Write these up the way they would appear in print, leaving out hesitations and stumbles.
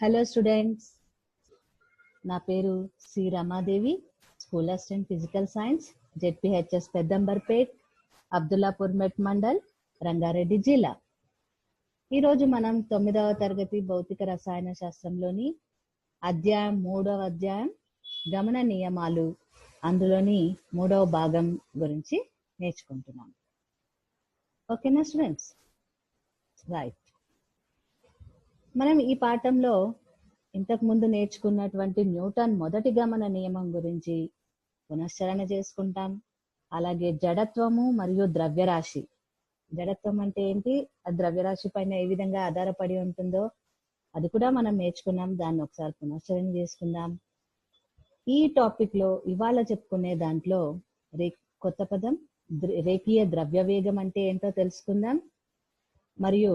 Hello students, నా పేరు C Ramadevi, school assistant physical science, ZPHS Peddamberpet, Abdullapurmet mandal, Rangareddy జిల్లా. ఈరోజు మనం 9వ తరగతి భౌతిక రసాయన శాస్త్రంలోని అధ్యాయం 3వ అధ్యాయం గమన నియమాలు అందులోని 3వ భాగం గురించి నేర్చుకుంటున్నాం. ఓకేనా స్టూడెంట్స్? రైట్. మనం ఈ పాఠంలో ఇంతకు ముందు నేర్చుకున్నటువంటి న్యూటన్ మొదటి గమన నియమం గురించి పునశ్చరణ చేసుకుంటాం. అలాగే జడత్వము మరియు ద్రవ్యరాశి, జడత్వం అంటే ఏంటి, ఆ ద్రవ్యరాశి పైన ఏ విధంగా ఆధారపడి ఉంటుందో అది కూడా మనం నేర్చుకున్నాం. దాన్ని ఒకసారి పునశ్చరణ చేసుకుందాం. ఈ టాపిక్ లో ఇవాళ చెప్పుకునే దాంట్లో కొత్త పదం రేఖీయ ద్రవ్య వేగం అంటే ఏంటో తెలుసుకుందాం. మరియు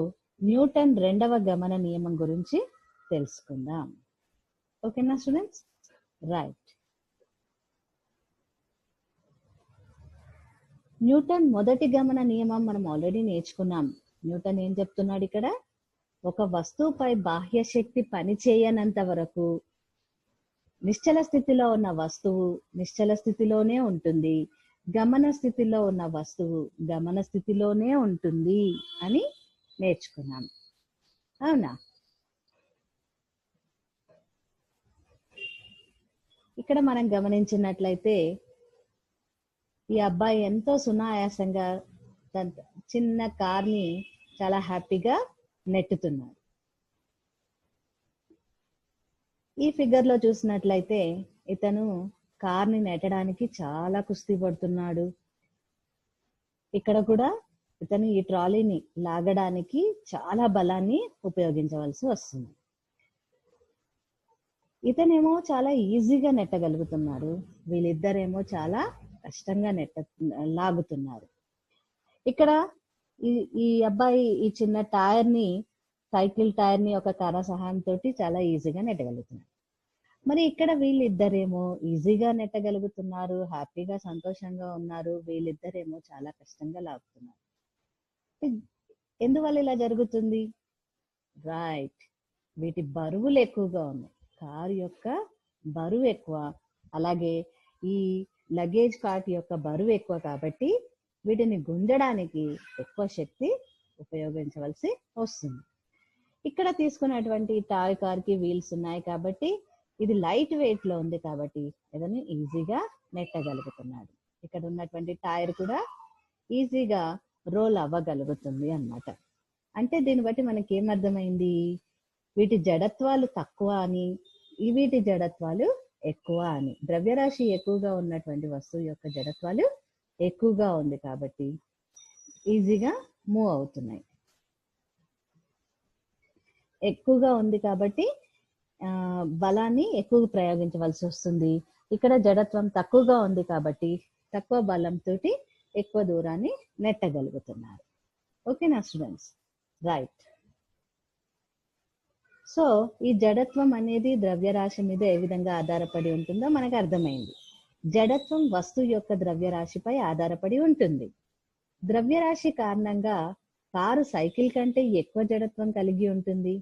న్యూటన్ రెండవ గమన నియమం గురించి తెలుసుకుందాం. ఓకేనా స్టూడెంట్స్? రైట్. న్యూటన్ మొదటి గమన నియమం మనం ఆల్రెడీ నేర్చుకున్నాం. న్యూటన్ ఏం చెప్తున్నాడు ఇక్కడ, ఒక వస్తువుపై బాహ్య శక్తి పనిచేయనంత వరకు నిశ్చల స్థితిలో ఉన్న వస్తువు నిశ్చల స్థితిలోనే ఉంటుంది, గమన స్థితిలో ఉన్న వస్తువు గమన స్థితిలోనే ఉంటుంది అని నేర్చుకున్నాం. అవునా? ఇక్కడ మనం గమనించినట్లయితే ఈ అబ్బాయి ఎంతో సునాయాసంగా తన చిన్న కార్ని చాలా హ్యాపీగా నెట్టుతున్నాడు. ఈ ఫిగర్ లో చూసినట్లయితే ఇతను కార్ని నెట్టడానికి చాలా కుస్తీ పడుతున్నాడు. ఇక్కడ కూడా ఇతను ఈ ట్రాలీని లాగడానికి చాలా బలాన్ని ఉపయోగించవలసి వస్తుంది. ఇతనేమో చాలా ఈజీగా నెట్టగలుగుతున్నాడు, వీళ్ళిద్దరేమో చాలా కష్టంగా లాగుతున్నారు. ఇక్కడ ఈ అబ్బాయి ఈ చిన్న సైకిల్ టైర్ ని ఒక కర్ర సహాయంతో చాలా ఈజీగా నెట్టగలుగుతున్నారు. మరి ఇక్కడ వీళ్ళిద్దరేమో ఈజీగా నెట్టగలుగుతున్నారు, హ్యాపీగా సంతోషంగా ఉన్నారు, వీళ్ళిద్దరేమో చాలా కష్టంగా లాగుతున్నారు. ఎందువల్ల ఇలా జరుగుతుంది? రైట్, వీటి బరువులు ఎక్కువగా ఉన్నాయి. కారు యొక్క బరువు ఎక్కువ, అలాగే ఈ లగేజ్ కార్ట్ యొక్క బరువు ఎక్కువ, కాబట్టి వీటిని గుంజడానికి ఎక్కువ శక్తి ఉపయోగించవలసి వస్తుంది. ఇక్కడ తీసుకున్నటువంటి టాయ్ కార్ కి వీల్స్ ఉన్నాయి కాబట్టి ఇది లైట్ వెయిట్ లో ఉంది, కాబట్టి ఇదని ఈజీగా నెట్టగలుగుతున్నాడు. ఇక్కడ ఉన్నటువంటి టైర్ కూడా ఈజీగా రోల్ అవ్వగలుగుతుంది అన్నమాట. అంటే దీన్ని బట్టి మనకి ఏమర్థమైంది, వీటి జడత్వాలు తక్కువ అని, వీటి జడత్వాలు ఎక్కువ అని. ద్రవ్యరాశి ఎక్కువగా ఉన్నటువంటి వస్తువు యొక్క జడత్వాలు ఎక్కువగా ఉంది కాబట్టి ఈజీగా మూవ్ అవుతున్నాయి. ఎక్కువగా ఉంది కాబట్టి బలాన్ని ఎక్కువ ప్రయోగించవలసి వస్తుంది. ఇక్కడ జడత్వం తక్కువగా ఉంది కాబట్టి తక్కువ బలంతో ఎక్కువ దూరాన్ని నెట్టగలుగుతున్నారు. ఓకేనా స్టూడెంట్స్? రైట్. సో ఈ జడత్వం అనేది ద్రవ్యరాశి మీద ఏ విధంగా ఆధారపడి ఉంటుందో మనకు అర్థమైంది. జడత్వం వస్తువు యొక్క ద్రవ్యరాశిపై ఆధారపడి ఉంటుంది. ద్రవ్యరాశి కారణంగా కారు సైకిల్ కంటే ఎక్కువ జడత్వం కలిగి ఉంటుంది.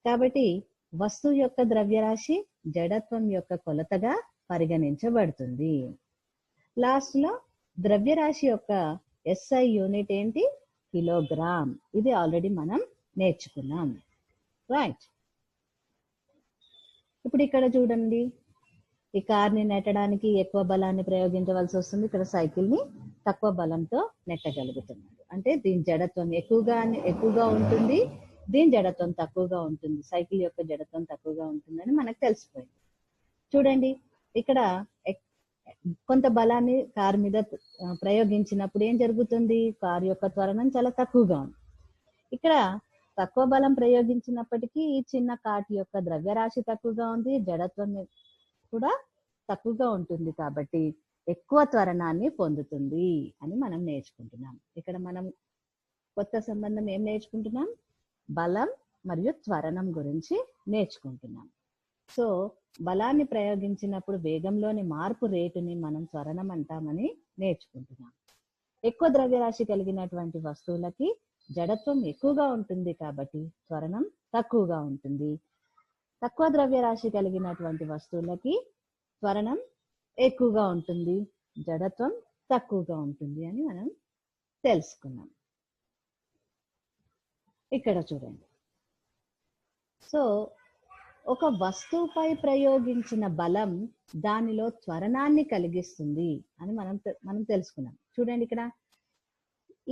కాబట్టి వస్తువు యొక్క ద్రవ్యరాశి జడత్వం యొక్క కొలతగా పరిగణించబడుతుంది. లాస్ట్ లో ద్రవ్యరాశి యొక్క SI యూనిట్ ఏంటి? కిలోగ్రామ్. ఇది ఆల్రెడీ మనం నేర్చుకున్నాం. రైట్. ఇప్పుడు ఇక్కడ చూడండి, ఈ కార్ని నెట్టడానికి ఎక్కువ బలాన్ని ప్రయోగించవలసి వస్తుంది. ఇక్కడ సైకిల్ ని తక్కువ బలంతో నెట్టగలుగుతున్నాడు. అంటే దీని జడత్వం ఎక్కువగా ఉంటుంది, దీని జడత్వం తక్కువగా ఉంటుంది. సైకిల్ యొక్క జడత్వం తక్కువగా ఉంటుందని మనకు తెలిసిపోయింది. చూడండి, ఇక్కడ కొంత బలాన్ని కారు మీద ప్రయోగించినప్పుడు ఏం జరుగుతుంది? కారు యొక్క త్వరణం చాలా తక్కువగా ఉంది. ఇక్కడ తక్కువ బలం ప్రయోగించినప్పటికీ ఈ చిన్న కార్ట్ యొక్క ద్రవ్యరాశి తక్కువగా ఉంది, జడత్వం కూడా తక్కువగా ఉంటుంది, కాబట్టి ఎక్కువ త్వరణాన్ని పొందుతుంది అని మనం నేర్చుకుంటున్నాం. ఇక్కడ మనం కొత్త సంబంధం ఏం నేర్చుకుంటున్నాం? బలం మరియు త్వరణం గురించి నేర్చుకుంటున్నాం. సో బలాన్ని ప్రయోగించినప్పుడు వేగంలోని మార్పు రేటుని మనం త్వరణం అంటామని నేర్చుకుంటున్నాం. ఎక్కువ ద్రవ్యరాశి కలిగినటువంటి వస్తువులకి జడత్వం ఎక్కువగా ఉంటుంది కాబట్టి త్వరణం తక్కువగా ఉంటుంది. తక్కువ ద్రవ్యరాశి కలిగినటువంటి వస్తువులకి త్వరణం ఎక్కువగా ఉంటుంది, జడత్వం తక్కువగా ఉంటుంది అని మనం తెలుసుకున్నాం. ఇక్కడ చూడండి. సో ఒక వస్తువుపై ప్రయోగించిన బలం దానిలో త్వరణాన్ని కలిగిస్తుంది అని మనం తెలుసుకున్నాం. చూడండి ఇక్కడ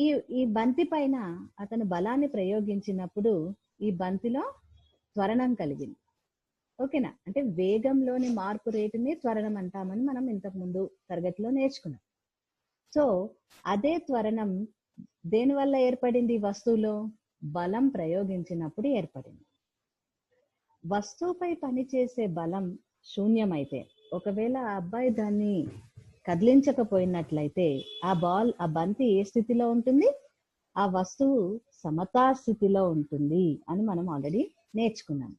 ఈ ఈ బంతి పైన అతను బలాన్ని ప్రయోగించినప్పుడు ఈ బంతిలో త్వరణం కలిగింది. ఓకేనా? అంటే వేగంలోని మార్పు రేటుని త్వరణం అంటామని మనం ఇంతకు ముందు తరగతిలో నేర్చుకున్నాం. సో అదే త్వరణం దేని వల్ల ఏర్పడింది? వస్తువులో బలం ప్రయోగించినప్పుడు ఏర్పడింది. వస్తువుపై పనిచేసే బలం శూన్యమైతే, ఒకవేళ ఆ అబ్బాయి దాన్ని కదిలించకపోయినట్లయితే ఆ బంతి ఏ స్థితిలో ఉంటుంది? ఆ వస్తువు సమతా స్థితిలో ఉంటుంది అని మనం ఆల్రెడీ నేర్చుకున్నాం.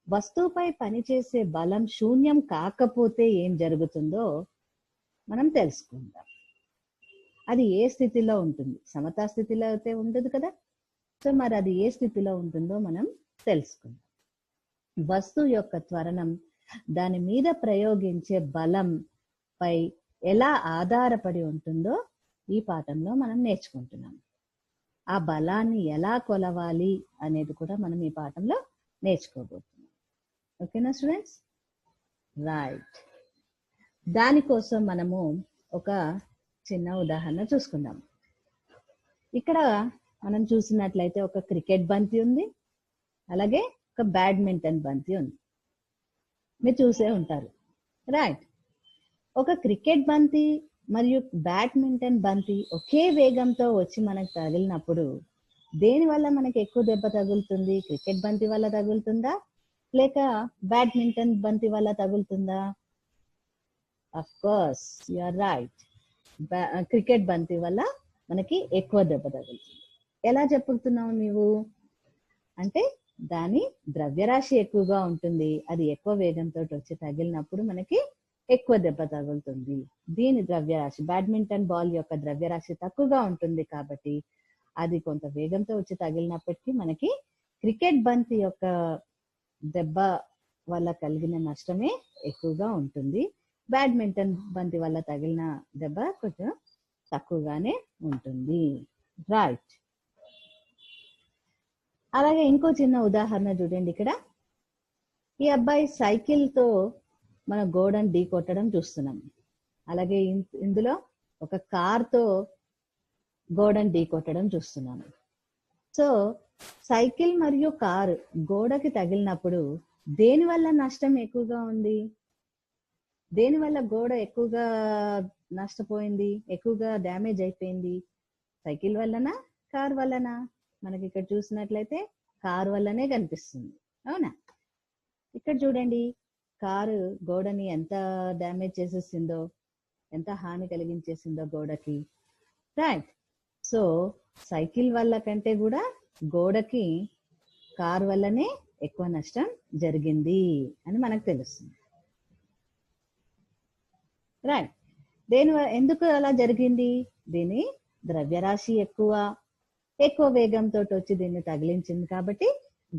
వస్తువుపై పనిచేసే బలం శూన్యం కాకపోతే ఏం జరుగుతుందో మనం తెలుసుకుందాం. అది ఏ స్థితిలో ఉంటుంది? సమతా స్థితిలో అయితే ఉండదు కదా. సో మరి అది ఏ స్థితిలో ఉంటుందో మనం తెలుసుకుందాం. వస్తువు యొక్క త్వరణం దాని మీద ప్రయోగించే బలం పై ఎలా ఆధారపడి ఉంటుందో ఈ పాఠంలో మనం నేర్చుకుంటున్నాం. ఆ బలాన్ని ఎలా కొలవాలి అనేది కూడా మనం ఈ పాఠంలో నేర్చుకోబోతున్నాం. ఓకేనా స్టూడెంట్స్? రైట్. దానికోసం మనము ఒక చిన్న ఉదాహరణ చూసుకుందాం. ఇక్కడ మనం చూసినట్లయితే ఒక క్రికెట్ బంతి ఉంది, అలాగే ఒక బ్యాడ్మింటన్ బంతి ఉంది. మీరు చూసే ఉంటారు. రైట్. ఒక క్రికెట్ బంతి మరియు బ్యాడ్మింటన్ బంతి ఒకే వేగంతో వచ్చి మనకు తగిలినప్పుడు దేని వల్ల మనకి ఎక్కువ దెబ్బ తగులుతుంది? క్రికెట్ బంతి వల్ల తగులుతుందా లేక బ్యాడ్మింటన్ బంతి వల్ల తగులుతుందా? Of course you are right. Cricket బంతి వల్ల మనకి ఎక్కువ దెబ్బ తగులుతుంది. ఎలా చెప్పుతున్నావు నీవు? అంటే దాని ద్రవ్యరాశి ఎక్కువగా ఉంటుంది, అది ఎక్కువ వేగంతో వచ్చి తగిలినప్పుడు మనకి ఎక్కువ దెబ్బ తగులుతుంది. దీని ద్రవ్యరాశి, బ్యాడ్మింటన్ బాల్ యొక్క ద్రవ్యరాశి తక్కువగా ఉంటుంది కాబట్టి అది కొంత వేగంతో వచ్చి తగిలినప్పటికీ మనకి క్రికెట్ బంతి యొక్క దెబ్బ వల్ల కలిగిన నష్టమే ఎక్కువగా ఉంటుంది. బ్యాడ్మింటన్ బంతి వల్ల తగిలిన దెబ్బ కొంచెం తక్కువగానే ఉంటుంది. రైట్. అలాగే ఇంకో చిన్న ఉదాహరణ చూడండి. ఇక్కడ ఈ అబ్బాయి సైకిల్ తో మన గోడను ఢీ కొట్టడం చూస్తున్నాం. అలాగే ఇందులో ఒక కార్ తో గోడను ఢీ కొట్టడం చూస్తున్నాము. సో సైకిల్ మరియు కారు గోడకి తగిలినప్పుడు దేని వల్ల నష్టం ఎక్కువగా ఉంది? దేని వల్ల గోడ ఎక్కువగా నష్టపోయింది, ఎక్కువగా డ్యామేజ్ అయిపోయింది? సైకిల్ వల్లనా కార్ వల్లనా? మనకి ఇక్కడ చూసినట్లయితే కారు వల్లనే కనిపిస్తుంది, అవునా? ఇక్కడ చూడండి, కారు గోడని ఎంత డ్యామేజ్ చేసేసిందో, ఎంత హాని కలిగించేసిందో గోడకి. రైట్. సో సైకిల్ వల్ల కంటే కూడా గోడకి కారు వల్లనే ఎక్కువ నష్టం జరిగింది అని మనకు తెలుస్తుంది. రైట్. ఎందుకు అలా జరిగింది? దీని ద్రవ్యరాశి ఎక్కువ వేగంతో వచ్చి దీన్ని తగిలించింది కాబట్టి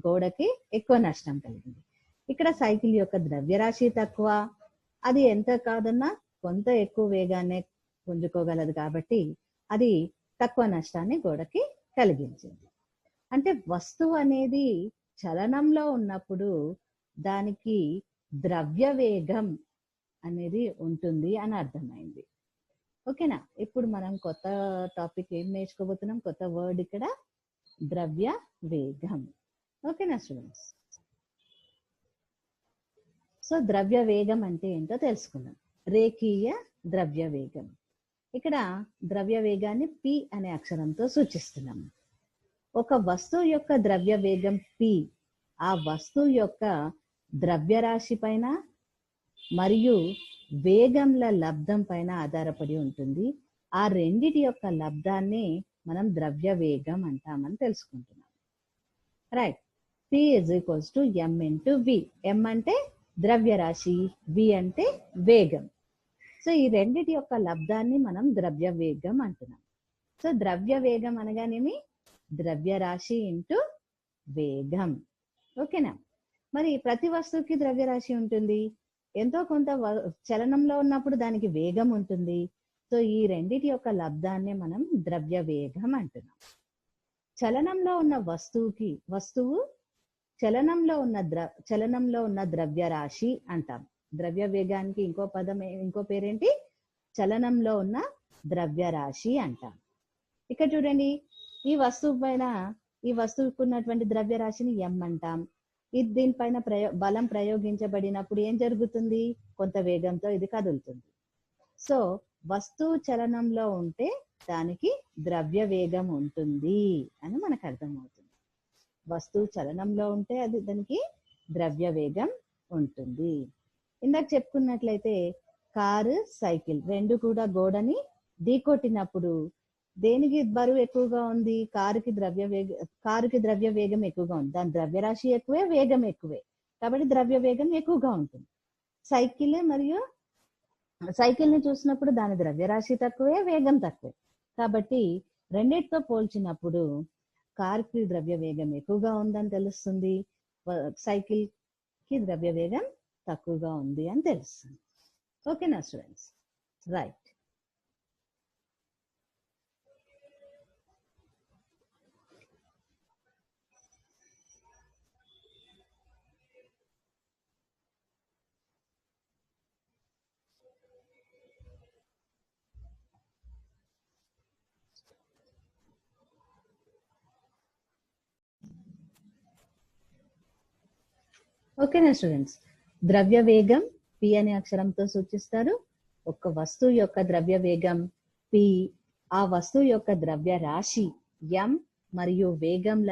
గోడకి ఎక్కువ నష్టం కలిగింది. ఇక్కడ సైకిల్ యొక్క ద్రవ్యరాశి తక్కువ, అది ఎంత కాదన్నా కొంత ఎక్కువ వేగాన్ని పుంజుకోగలదు కాబట్టి అది తక్కువ నష్టాన్ని గోడకి కలిగించింది. అంటే వస్తువు అనేది చలనంలో ఉన్నప్పుడు దానికి ద్రవ్య వేగం అనేది ఉంటుంది అని అర్థమైంది. ఓకేనా? ఇప్పుడు మనం కొత్త టాపిక్ ఏం నేర్చుకోబోతున్నాం? కొత్త వర్డ్ ఇక్కడ ద్రవ్య వేగం. ఓకేనా స్టూడెంట్స్? సో ద్రవ్య వేగం అంటే ఏంటో తెలుసుకుందాం. రేఖీయ ద్రవ్య వేగం. ఇక్కడ ద్రవ్య వేగాన్ని P అనే అక్షరంతో సూచిస్తున్నాం. ఒక వస్తువు యొక్క ద్రవ్య వేగం P ఆ వస్తువు యొక్క ద్రవ్యరాశి పైన మరియు వేగంల లబ్ధం పైన ఆధారపడి ఉంటుంది. ఆ రెండిటి యొక్క లబ్ధాన్ని మనం ద్రవ్య వేగం అంటామని తెలుసుకుంటున్నాం. Right. P = m × v. m అంటే ద్రవ్యరాశి, v అంటే వేగం. సో ఈ రెండిటి యొక్క లబ్ధాన్ని మనం ద్రవ్య వేగం అంటున్నాం. సో ద్రవ్య వేగం అనగానేమి? ద్రవ్యరాశి ఇంటూ వేగం. ఓకేనా? మరి ప్రతి వస్తువుకి ద్రవ్యరాశి ఉంటుంది. ఎంతో కొంత చలనంలో ఉన్నప్పుడు దానికి వేగం ఉంటుంది. సో ఈ రెండిటి యొక్క లబ్ధాన్నే మనం ద్రవ్య వేగం అంటున్నాం. చలనంలో ఉన్న వస్తువు చలనంలో ఉన్న ద్రవ్యరాశి అంటాం. ద్రవ్య వేగానికి ఇంకో పేరేంటి? చలనంలో ఉన్న ద్రవ్యరాశి అంటాం. ఇక్కడ చూడండి, ఈ వస్తువుకు ఉన్నటువంటి ద్రవ్యరాశిని ఎం అంటాం. దీనిపైన బలం ప్రయోగించబడినప్పుడు ఏం జరుగుతుంది? కొంత వేగంతో ఇది కదులుతుంది. సో వస్తువు చలనంలో ఉంటే దానికి ద్రవ్య వేగం ఉంటుంది అని మనకు అర్థమవుతుంది. వస్తువు చలనంలో ఉంటే దానికి ద్రవ్య వేగం ఉంటుంది. ఇందాక చెప్పుకున్నట్లయితే కారు, సైకిల్ రెండు కూడా గోడని ఢీకొట్టినప్పుడు దేనికి బరువు ఎక్కువగా ఉంది? కారుకి ద్రవ్య వేగం ఎక్కువగా ఉంది. దాని ద్రవ్యరాశి ఎక్కువే, వేగం ఎక్కువే, కాబట్టి ద్రవ్య వేగం ఎక్కువగా ఉంటుంది. సైకిల్ ని చూసినప్పుడు దాని ద్రవ్యరాశి తక్కువే, వేగం తక్కువే. కాబట్టి రెండిటితో పోల్చినప్పుడు కారుకి ద్రవ్య వేగం ఎక్కువగా ఉందని తెలుస్తుంది, సైకిల్ కి ద్రవ్య వేగం తక్కువగా ఉంది అని తెలుస్తుంది. ఓకేనా స్టూడెంట్స్? రైట్. ఓకేనా స్టూడెంట్స్? ద్రవ్య వేగం పి అనే అక్షరంతో సూచిస్తారు. ఒక వస్తువు యొక్క ద్రవ్య వేగం పి, ఆ వస్తువు యొక్క ద్రవ్య రాశి ఎం మరియు వేగంల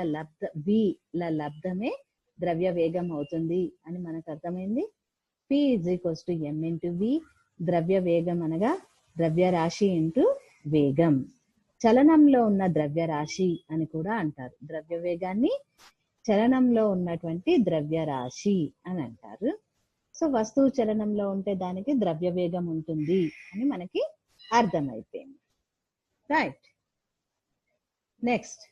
లబ్ధమే ద్రవ్య వేగం అవుతుంది అని మనకు అర్థమైంది. P = m × v. ద్రవ్య వేగం అనగా ద్రవ్య రాశి ఇంటూ వేగం. చలనంలో ఉన్న ద్రవ్య రాశి అని కూడా అంటారు. ద్రవ్య వేగాన్ని చలనంలో ఉన్నటువంటి ద్రవ్య రాశి అని అంటారు. సో వస్తువు చలనంలో ఉంటే దానికి ద్రవ్య వేగం ఉంటుంది అని మనకి అర్థమైపోయింది. రైట్. నెక్స్ట్,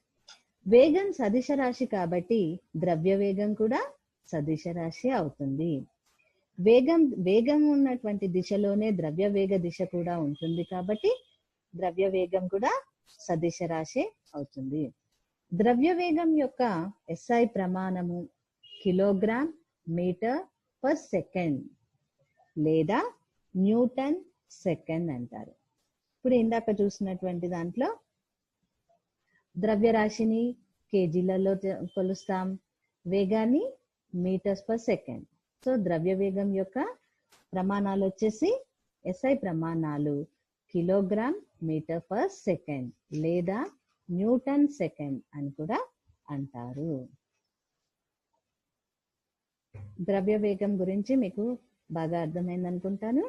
వేగం సదిశ రాశి కాబట్టి ద్రవ్య వేగం కూడా సదిశ రాశి అవుతుంది. వేగం ఉన్నటువంటి దిశలోనే ద్రవ్య వేగ దిశ కూడా ఉంటుంది కాబట్టి ద్రవ్య వేగం కూడా సదిశ రాశి అవుతుంది. ద్రవ్య వేగం యొక్క SI ప్రమాణము కిలోగ్రామ్ మీటర్ పర్ సెకండ్ లేదా న్యూటన్ సెకండ్ అంటారు. ఇప్పుడు ఇందాక చూసినటువంటి దాంట్లో ద్రవ్యరాశిని కేజీలలో కొలుస్తాం, వేగాన్ని మీటర్స్ పర్ సెకండ్. సో ద్రవ్య వేగం యొక్క ప్రమాణాలు వచ్చేసి SI ప్రమాణాలు కిలోగ్రామ్ మీటర్ పర్ సెకండ్ లేదా న్యూటన్ సెకండ్ అని కూడా అంటారు. ద్రవ్య వేగం గురించి మీకు బాగా అర్థమైంది అనుకుంటాను.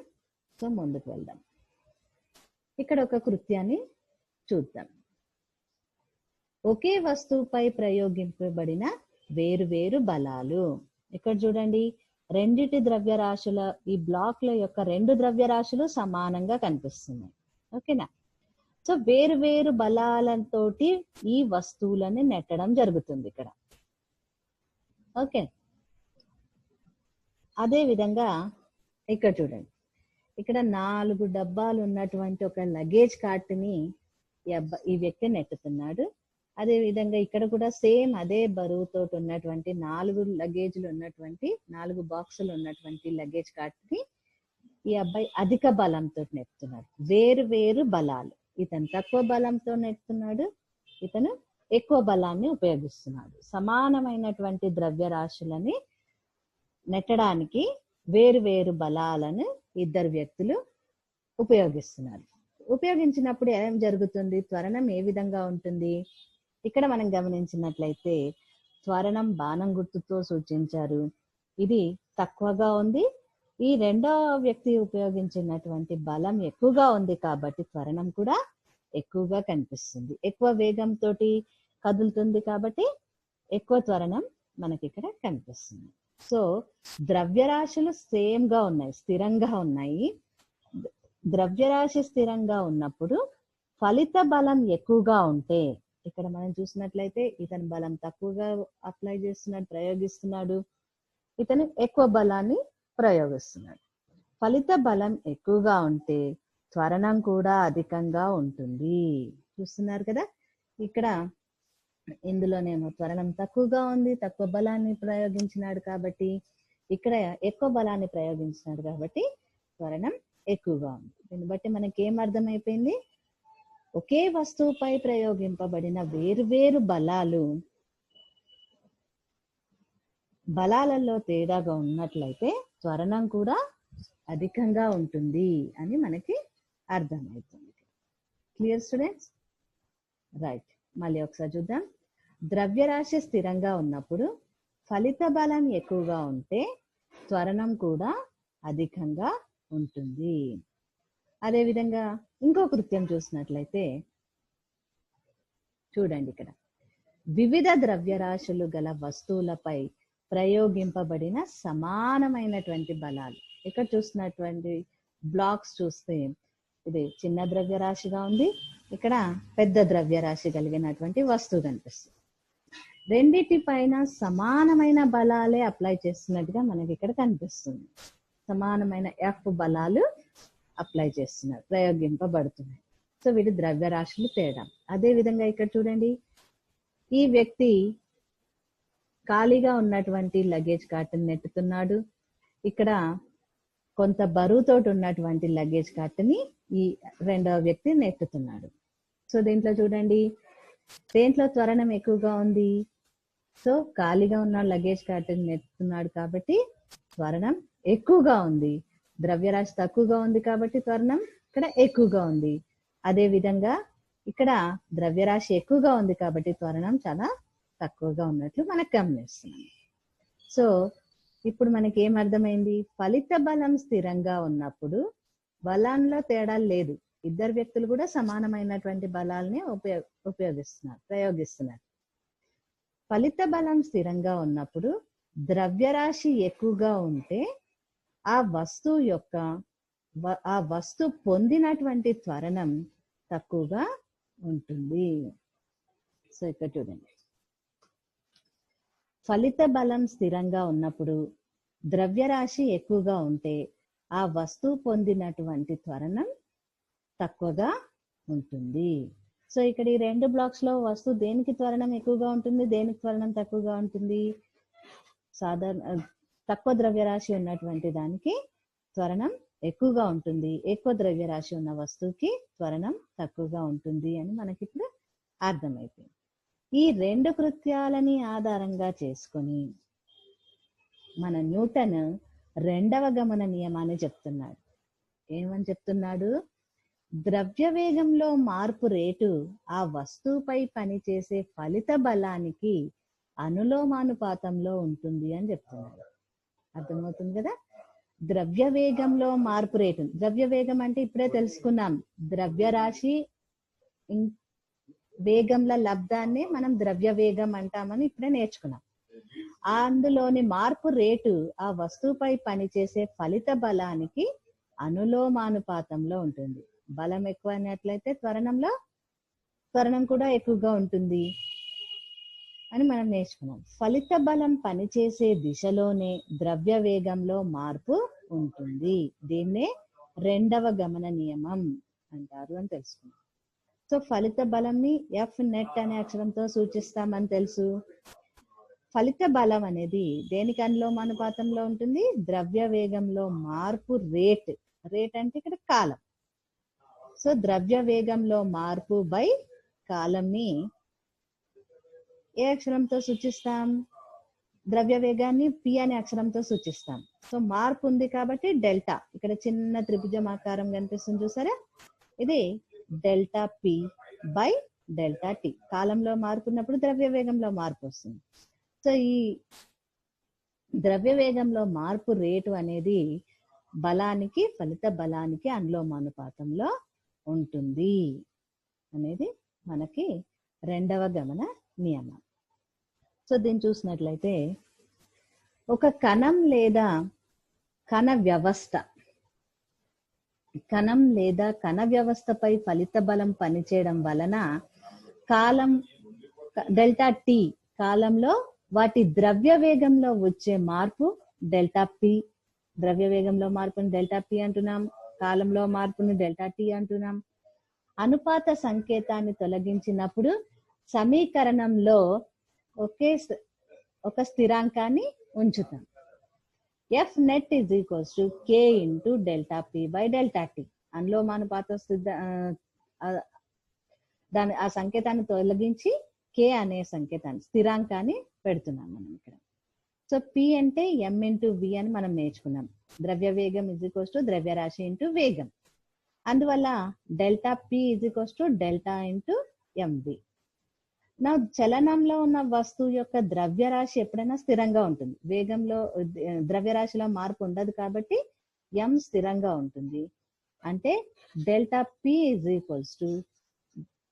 సో ముందుకు వెళ్దాం. ఇక్కడ ఒక కృత్యాన్ని చూద్దాం. ఒకే వస్తువుపై ప్రయోగింపబడిన వేరు బలాలు. ఇక్కడ చూడండి, రెండిటి ద్రవ్యరాశుల ఈ బ్లాక్ల యొక్క రెండు ద్రవ్యరాశులు సమానంగా కనిపిస్తున్నాయి. ఓకేనా? సో వేరు బలాలతోటి ఈ వస్తువులని నెట్టడం జరుగుతుంది ఇక్కడ. ఓకే, అదే విధంగా ఇక్కడ చూడండి, ఇక్కడ 4 డబ్బాలు ఉన్నటువంటి ఒక లగేజ్ కార్ట్ ని ఈ వ్యక్తి నెట్టుతున్నాడు. అదే విధంగా ఇక్కడ కూడా సేమ్ అదే బరువుతో ఉన్నటువంటి 4 లగేజ్లు ఉన్నటువంటి 4 బాక్సులు ఉన్నటువంటి లగేజ్ కార్ట్ ని ఈ అబ్బాయి అధిక బలంతో నెట్టుతున్నాడు. వేరు బలాలు. ఇతను తక్కువ బలంతో నెట్టుతున్నాడు, ఇతను ఎక్కువ బలాన్ని ఉపయోగిస్తున్నాడు. సమానమైనటువంటి ద్రవ్యరాశులని నెట్టడానికి వేరు బలాలను ఇద్దరు వ్యక్తులు ఉపయోగిస్తున్నారు. ఉపయోగించినప్పుడు ఏం జరుగుతుంది? త్వరణం ఏ విధంగా ఉంటుంది? ఇక్కడ మనం గమనించినట్లయితే త్వరణం బాణం గుర్తుతో సూచించారు. ఇది తక్కువగా ఉంది. ఈ రెండో వ్యక్తి ఉపయోగించినటువంటి బలం ఎక్కువగా ఉంది కాబట్టి త్వరణం కూడా ఎక్కువగా కనిపిస్తుంది. ఎక్కువ వేగంతో కదులుతుంది కాబట్టి ఎక్కువ త్వరణం మనకి ఇక్కడ కనిపిస్తుంది. సో ద్రవ్యరాశులు సేమ్ గా ఉన్నాయి, స్థిరంగా ఉన్నాయి. ద్రవ్యరాశి స్థిరంగా ఉన్నప్పుడు ఫలిత బలం ఎక్కువగా ఉంటే, ఇక్కడ మనం చూసినట్లయితే ఇతని బలం తక్కువగా ప్రయోగిస్తున్నాడు. ఇతను ఎక్కువ బలాన్ని ప్రయోగిస్తున్నాడు. ఫలిత బలం ఎక్కువగా ఉంటే త్వరణం కూడా అధికంగా ఉంటుంది. చూస్తున్నారు కదా, ఇక్కడ ఇందులోనేమో త్వరణం తక్కువగా ఉంది, తక్కువ బలాన్ని ప్రయోగించినాడు కాబట్టి, ఇక్కడ ఎక్కువ బలాన్ని ప్రయోగించినాడు కాబట్టి త్వరణం ఎక్కువగా ఉంది. దీన్ని బట్టి మనకి ఏం అర్థమైపోయింది? ఒకే వస్తువుపై ప్రయోగింపబడిన వేరువేరు బలాలలో తేడాగా ఉన్నట్లయితే త్వరణం కూడా అధికంగా ఉంటుంది అని మనకి అర్థమవుతుంది. Clear students? రైట్, మళ్ళీ ఒకసారి చూద్దాం. ద్రవ్యరాశి స్థిరంగా ఉన్నప్పుడు ఫలిత బలం ఎక్కువగా ఉంటే త్వరణం కూడా అధికంగా ఉంటుంది. అదేవిధంగా ఇంకో కృత్యం చూసినట్లయితే చూడండి, ఇక్కడ వివిధ ద్రవ్యరాశులు గల వస్తువులపై ప్రయోగింపబడిన సమానమైనటువంటి బలాలు. ఇక్కడ చూసినటువంటి బ్లాక్స్ చూస్తే ఇది చిన్న ద్రవ్యరాశిగా ఉంది, ఇక్కడ పెద్ద ద్రవ్యరాశి కలిగినటువంటి వస్తువు కనిపిస్తుంది. రెండిటి పైన సమానమైన బలాలే అప్లై చేస్తున్నట్టుగా మనకి ఇక్కడ కనిపిస్తుంది. సమానమైన ఎఫ్ బలాలు అప్లై చేస్తున్నారు, ప్రయోగింపబడుతున్నాయి. సో వీటి ద్రవ్యరాశులు తేడా. అదే విధంగా ఇక్కడ చూడండి, ఈ వ్యక్తి ఖాళీగా ఉన్నటువంటి లగేజ్ కార్టుని నెట్టుతున్నాడు. ఇక్కడ కొంత బరువుతోటి ఉన్నటువంటి లగేజ్ కార్టుని ఈ రెండవ వ్యక్తి నెట్టుతున్నాడు. సో దీంట్లో చూడండి, దేంట్లో త్వరణం ఎక్కువగా ఉంది? సో ఖాళీగా ఉన్న లగేజ్ కార్టుని నెట్టుతున్నాడు కాబట్టి త్వరణం ఎక్కువగా ఉంది. ద్రవ్యరాశి తక్కువగా ఉంది కాబట్టి త్వరణం ఇక్కడ ఎక్కువగా ఉంది. అదే విధంగా ఇక్కడ ద్రవ్యరాశి ఎక్కువగా ఉంది కాబట్టి త్వరణం చాలా తక్కువగా ఉన్నట్లు మనకు గమనిస్తున్నాం. సో ఇప్పుడు మనకి ఏం అర్థమైంది? ఫలిత బలం స్థిరంగా ఉన్నప్పుడు బలంలో తేడా లేదు, ఇద్దరు వ్యక్తులు కూడా సమానమైనటువంటి బలాల్ని ప్రయోగిస్తున్నారు. ఫలిత బలం స్థిరంగా ఉన్నప్పుడు ద్రవ్యరాశి ఎక్కువగా ఉంటే ఆ వస్తువు పొందినటువంటి త్వరణం తక్కువగా ఉంటుంది. సో ఇక్కడ చూడండి, ఫలిత బలం స్థిరంగా ఉన్నప్పుడు ద్రవ్యరాశి ఎక్కువగా ఉంటే ఆ వస్తువు పొందినటువంటి త్వరణం తక్కువగా ఉంటుంది. సో ఇక్కడ ఈ రెండు బ్లాక్స్ లో వస్తువు దేనికి త్వరణం ఎక్కువగా ఉంటుంది, దేనికి త్వరణం తక్కువగా ఉంటుంది? తక్కువ ద్రవ్యరాశి ఉన్నటువంటి దానికి త్వరణం ఎక్కువగా ఉంటుంది, ఎక్కువ ద్రవ్యరాశి ఉన్న వస్తువుకి త్వరణం తక్కువగా ఉంటుంది అని మనకి ఇప్పుడు అర్థమైపోయింది. ఈ రెండు కృత్యాలని ఆధారంగా చేసుకొని మన న్యూటన్ రెండవ గమన నియమాన్ని చెప్తున్నాడు. ఏమని చెప్తున్నాడు? ద్రవ్య వేగంలో మార్పు రేటు ఆ వస్తువుపై పనిచేసే ఫలిత బలానికి అనులోమానుపాతంలో ఉంటుంది అని చెప్తున్నాడు. అర్థమవుతుంది కదా? ద్రవ్య వేగంలో మార్పు రేటు, ద్రవ్య వేగం అంటే ఇప్పుడే తెలుసుకున్నాం, ద్రవ్యరాశి వేగంల లబ్ధాన్ని మనం ద్రవ్య వేగం అంటామని ఇప్పుడే నేర్చుకున్నాం. అందులోని మార్పు రేటు ఆ వస్తువుపై పనిచేసే ఫలిత బలానికి అనులోమానుపాతంలో ఉంటుంది. బలం ఎక్కువ అయినట్లయితే త్వరణం కూడా ఎక్కువగా ఉంటుంది అని మనం నేర్చుకున్నాం. ఫలిత బలం పనిచేసే దిశలోనే ద్రవ్య వేగంలో మార్పు ఉంటుంది. దీన్నే రెండవ గమన నియమం అంటారు అని తెలుసుకున్నాం. సో ఫలిత బలంని ఎఫ్ నెట్ అనే అక్షరంతో సూచిస్తామని తెలుసు. ఫలిత బలం అనేది దేనికి అనులోమానుపాతంలో ఉంటుంది? ద్రవ్య వేగంలో మార్పు రేట్. రేట్ అంటే ఇక్కడ కాలం. సో ద్రవ్య వేగంలో మార్పు బై కాలంని ఏ అక్షరంతో సూచిస్తాం? ద్రవ్య వేగాన్ని పి అనే అక్షరంతో సూచిస్తాం. సో మార్పు ఉంది కాబట్టి డెల్టా, ఇక్కడ చిన్న త్రిభుజం ఆకారం కనిపిస్తుంది చూసారా, ఇది delta P by delta T. కాలంలో మార్పు ఉన్నప్పుడు ద్రవ్య వేగంలో మార్పు వస్తుంది. సో ఈ ద్రవ్య వేగంలో మార్పు రేటు అనేది బలానికి, ఫలిత బలానికి అనులోమానుపాతంలో ఉంటుంది అనేది మనకి రెండవ గమన నియమం. సో దీన్ని చూసినట్లయితే ఒక కణం లేదా కణ వ్యవస్థపై ఫలిత బలం పనిచేయడం వలన కాలం డెల్టా టీ కాలంలో వాటి ద్రవ్య వేగంలో వచ్చే మార్పు డెల్టా పి, ద్రవ్య వేగంలో మార్పుని డెల్టా పి అంటున్నాం, కాలంలో మార్పుని డెల్టా టీ అంటున్నాం. అనుపాత సంకేతాన్ని తొలగించినప్పుడు సమీకరణంలో ఒక స్థిరాంకాన్ని ఉంచుతాం. F net is equals to K into delta P by delta T. అనులోమానుపాత దాని ఆ సంకేతాన్ని తొలగించి కే అనే సంకేతాన్ని స్థిరాంకాన్ని పెడుతున్నాం మనం ఇక్కడ. సో పి అంటే ఎం ఇంటూ వి అని మనం నేర్చుకున్నాం. ద్రవ్య వేగం ఇజ్ ఈక్వల్స్ టు ద్రవ్యరాశి ఇంటూ వేగం. అందువల్ల delta P is equals to delta into MV. నా చలనంలో ఉన్న వస్తువు యొక్క ద్రవ్యరాశి ఎప్పుడైనా స్థిరంగా ఉంటుంది. వేగంలో ద్రవ్యరాశిలో మార్పు ఉండదు కాబట్టి ఎం స్థిరంగా ఉంటుంది. అంటే delta P is equals to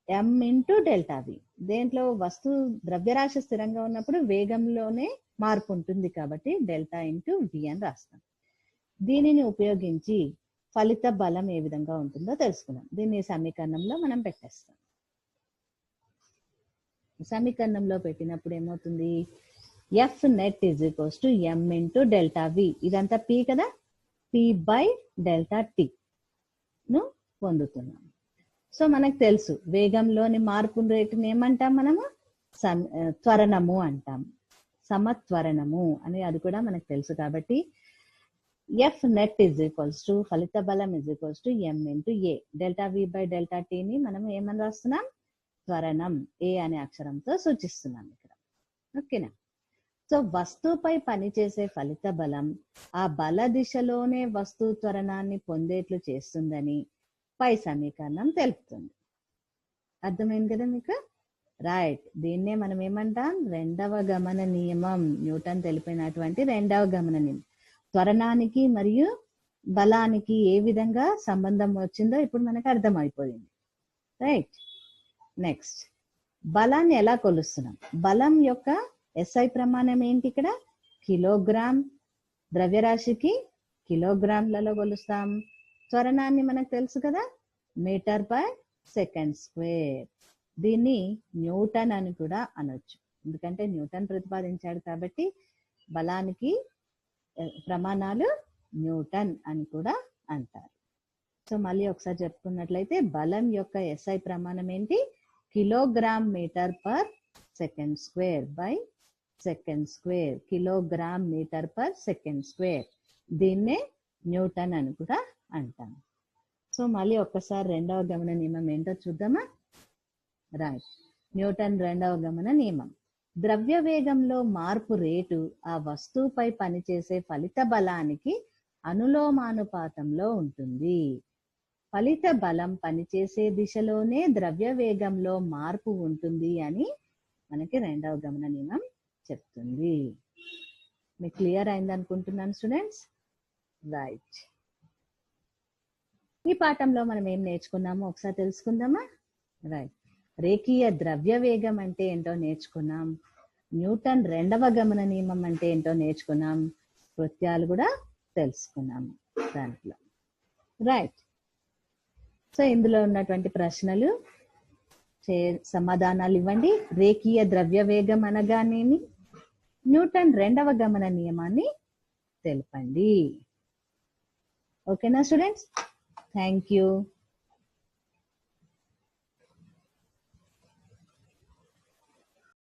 M into delta V. దేంట్లో వస్తువు ద్రవ్యరాశి స్థిరంగా ఉన్నప్పుడు వేగంలోనే మార్పు ఉంటుంది కాబట్టి డెల్టా ఇంటూ వి అని రాస్తాం. దీనిని ఉపయోగించి ఫలిత బలం ఏ విధంగా ఉంటుందో తెలుసుకున్నాం. దీన్ని సమీకరణంలో మనం పెట్టేస్తాం. సమీకరణంలో పెట్టినప్పుడు ఏమవుతుంది, F net is equals to M into delta V. ఇదంతా పి కదా, పి బై డెల్టా టి ను పొందుతున్నాం. సో మనకు తెలుసు వేగంలోని మార్పు రేటుని ఏమంటాం మనము, త్వరణము అంటాం. సమత్వరణము అని అది కూడా మనకు తెలుసు. కాబట్టి F net is equals to ఫలిత బలం is equals to M into A. Delta V by delta టీని మనం ఏమని రాస్తున్నాం, త్వరణం ఏ అనే అక్షరంతో సూచిస్తున్నాం ఇక్కడ. ఓకేనా. సో వస్తువుపై పనిచేసే ఫలిత బలం ఆ బల దిశలోనే వస్తువు త్వరణాన్ని పొందేట్లు చేస్తుందని పై సమీకరణం తెలుపుతుంది. అర్థమైంది కదా మీకు? రైట్. దీన్నే మనం ఏమంటాం, రెండవ గమన నియమం. న్యూటన్ తెలిపినటువంటి రెండవ గమన నియమం. త్వరణానికి మరియు బలానికి ఏ విధంగా సంబంధం వచ్చిందో ఇప్పుడు మనకు అర్థమైపోయింది. రైట్. నెక్స్ట్, బలాన్ని ఎలా కొలుస్తున్నాం? బలం యొక్క ఎస్ఐ ప్రమాణం ఏంటి ఇక్కడ? కిలోగ్రామ్. ద్రవ్యరాశికి కిలోగ్రామ్లలో కొలుస్తాం. త్వరణాన్ని మనకు తెలుసు కదా, మీటర్ పర్ సెకండ్ స్క్వేర్. దీన్ని న్యూటన్ అని కూడా అనొచ్చు, ఎందుకంటే న్యూటన్ ప్రతిపాదించాడు కాబట్టి బలానికి ప్రమాణాలు న్యూటన్ అని కూడా అంటారు. సో మళ్ళీ ఒకసారి చెప్పుకున్నట్లయితే బలం యొక్క ఎస్ఐ ప్రమాణం ఏంటి? Kilogram metre per second square by second square. Kilogram metre per second square. దీన్నే న్యూటన్ అని కూడా అంటాం. సో మళ్ళీ ఒక్కసారి రెండవ గమన నియమం ఏంటో చూద్దామా? రైట్. న్యూటన్ రెండవ గమన నియమం. ద్రవ్య వేగంలో మార్పు రేటు ఆ వస్తువుపై పనిచేసే ఫలిత బలానికి అనులోమానుపాతంలో ఉంటుంది. ఫలిత బలం పనిచేసే దిశలోనే ద్రవ్య వేగంలో మార్పు ఉంటుంది అని మనకి రెండవ గమన నియమం చెప్తుంది. మీకు క్లియర్ అయింది అనుకుంటున్నాను స్టూడెంట్స్. రైట్. ఈ పాఠంలో మనం ఏం నేర్చుకున్నామో ఒకసారి తెలుసుకుందామా? రైట్. రేఖీయ ద్రవ్య వేగం అంటే ఏంటో నేర్చుకున్నాం. న్యూటన్ రెండవ గమన నియమం అంటే ఏంటో నేర్చుకున్నాం. కృత్యాలు కూడా తెలుసుకున్నాం దాంట్లో. రైట్. సో ఇందులో ఉన్నటువంటి ప్రశ్నలు సమాధానాలు ఇవ్వండి. రేఖీయ ద్రవ్య వేగం అనగానేమి? న్యూటన్ రెండవ గమన నియమాన్ని తెలపండి. ఓకేనా స్టూడెంట్స్? Thank you.